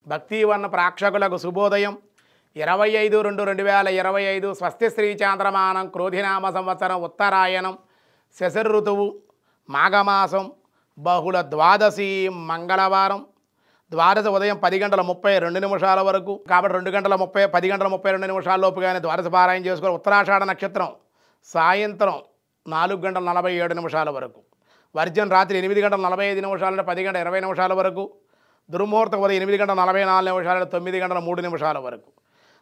భక్తివర్ణ ప్రేక్షకులకు శుభోదయం 25/2/2025 స్వస్తి శ్రీ చాంద్రమానం క్రోధినామ సంవత్సరం ఉత్తరాయణం శశిర్ ఋతువు మాఘమాసం బహుళ ద్వాదశి మంగళవారం ద్వాదశ ఉదయం 10:32 వరకు కాబట్టి 10:32 లోపుగానే ద్వాదశ పారాయణ చేసుకొని ఉత్తరాషాఢ నక్షత్రం సాయంత్రం 4:47 వరకు వర్జన్ రాత్రి 8:45 నుండి 10:20 వరకు దుర్ముహూర్తం ఉదయం 8:44 9:03 వరకు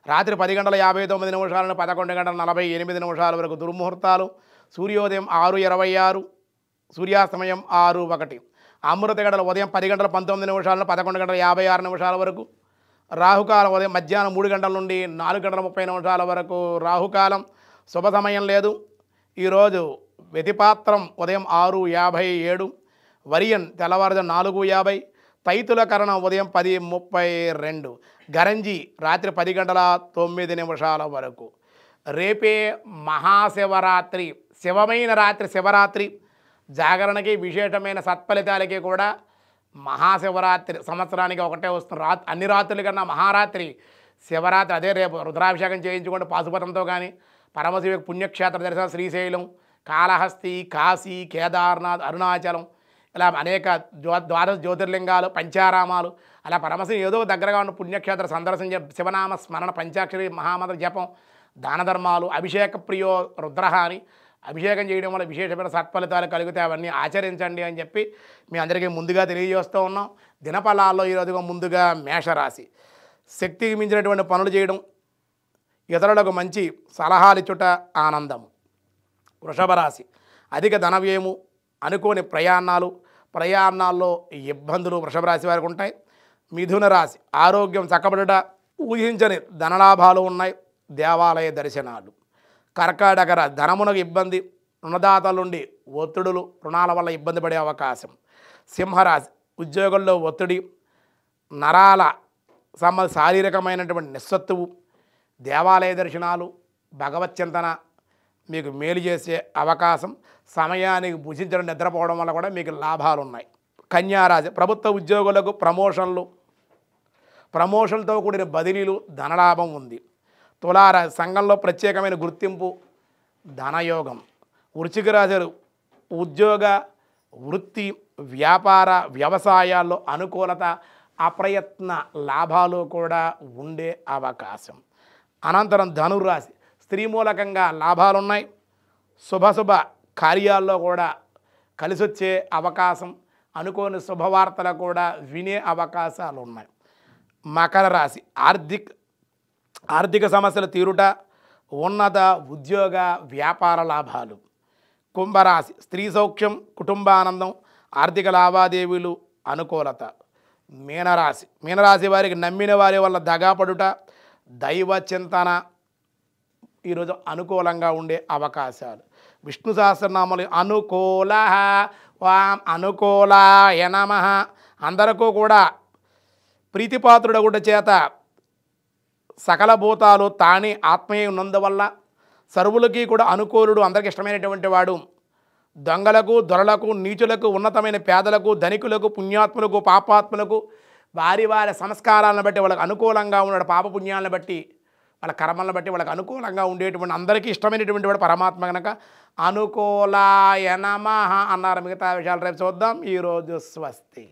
రాత్రి 10:59 నుండి 11:48 వరకు దుర్ముహూర్తాలు సూర్యోదయం 6:26 సూర్యాస్తమయం 6:01 అమృత గంటలు ఉదయం 10:19 నుండి 11:56 వరకు రాహుకాలం ఉదయం మధ్యాహ్నం 3 గంటల నుండి 4:30 వరకు రాహుకాలం శుభ సమయం లేదు. ఈరోజు వ్యతిపాత్రం ఉదయం 6:57 వరియన్ తెల్లవారుజాము 4:50 తైతుల కరణం ఉదయం 10:32 గరంజి రాత్రి 10:09 వరకు. రేపే మహాశివరాత్రి శివమైన రాత్రి శివరాత్రి జాగరణకి విశేషమైన సత్ఫలితాలకి కూడా మహాశివరాత్రి సంవత్సరానికి ఒకటే వస్తుంది. అన్ని రాత్రుల కన్నా మహారాత్రి శివరాత్రి. అదే రేపు రుద్రాభిషేకం చేయించుకుంటే పాశుపతంతో కానీ పరమశివ పుణ్యక్షేత్ర దర్శనం శ్రీశైలం కాళహస్తి కాశీ కేదార్నాథ్ అరుణాచలం ఇలా అనేక ద్వాదశ జ్యోతిర్లింగాలు పంచారామాలు అలా పరమశివ ఏదో దగ్గరగా ఉన్న పుణ్యక్షేత్ర సందర్శన శివనామ స్మరణ పంచాక్షరి మహామంత్ర జపం దాన ధర్మాలు అభిషేక ప్రియో రుద్రహ అని అభిషేకం చేయడం వల్ల విశేషమైన సత్ఫలితాలు కలుగుతాయి. అవన్నీ ఆచరించండి అని చెప్పి మీ అందరికీ ముందుగా తెలియజేస్తూ ఉన్నాం. దినఫలాల్లో ఈరోజుగా ముందుగా మేషరాశి శక్తికి మించినటువంటి పనులు చేయడం ఇతరులకు మంచి సలహాలు ఇచ్చుట ఆనందము. వృషభ రాశి అధిక ధన వ్యయము అనుకోని ప్రయాణాల్లో ఇబ్బందులు వృషభ రాశి వారికి ఉంటాయి. మిథున రాశి ఆరోగ్యం చక్కబడుట ఊహించని ధనలాభాలు ఉన్నాయి. దేవాలయ దర్శనాలు. కర్కాటక రాశి ధనమునకు ఇబ్బంది రుణదాతల నుండి ఒత్తిడులు రుణాల వల్ల ఇబ్బంది పడే అవకాశం. సింహరాశి ఉద్యోగంలో ఒత్తిడి నరాల శారీరకమైనటువంటి నిస్సత్తువు దేవాలయ దర్శనాలు భగవత్ చింతన మీకు మేలు చేసే అవకాశం. సమయానికి భుజించడం నిద్రపోవడం వల్ల కూడా మీకు లాభాలు ఉన్నాయి. కన్యారాశి ప్రభుత్వ ఉద్యోగులకు ప్రమోషన్లతో కూడిన బదిలీలు ధనలాభం ఉంది. తులారాశి సంఘంలో ప్రత్యేకమైన గుర్తింపు ధనయోగం. వృశ్చిక రాశి ఉద్యోగ వృత్తి వ్యాపార వ్యవసాయాల్లో అనుకూలత అప్రయత్న లాభాలు కూడా ఉండే అవకాశం. అనంతరం ధనుర్రాశి స్త్రీ మూలకంగా లాభాలున్నాయి. శుభ కార్యాల్లో కూడా కలిసొచ్చే అవకాశం అనుకోని శుభవార్తలు కూడా వినే అవకాశాలు ఉన్నాయి. మకర రాశి ఆర్థిక సమస్యలు తీరుట ఉన్నత ఉద్యోగ వ్యాపార లాభాలు. కుంభరాశి స్త్రీ సౌఖ్యం కుటుంబానందం ఆర్థిక లావాదేవీలు అనుకూలత. మీనరాశి వారికి నమ్మిన వారి వల్ల దగాపడుట దైవ చింతన ఈరోజు అనుకూలంగా ఉండే అవకాశాలు. విష్ణు సహస్రనామాలు అనుకూలాయ నమః అందరికీ కూడా ప్రీతిపాత్రుడగుట చేత సకల భూతాలు తానే ఆత్మీయ ఉన్నందువల్ల సర్వులకి కూడా అనుకూలుడు అందరికి ఇష్టమైనటువంటి వాడు. దొంగలకు దొరలకు నీచులకు ఉన్నతమైన పేదలకు ధనికులకు పుణ్యాత్ములకు పాపాత్ములకు వారి సంస్కారాలను బట్టి వాళ్ళకి అనుకూలంగా ఉన్నాడు. పాపపుణ్యాలను బట్టి వాళ్ళ కర్మలను బట్టి వాళ్ళకి అనుకూలంగా ఉండేటువంటి అందరికీ ఇష్టమైనటువంటి వాడు పరమాత్మ కనుక అనుకూలాయ నమః అన్నారు. మిగతా విషయాలు రేపు చూద్దాం. ఈరోజు స్వస్తి.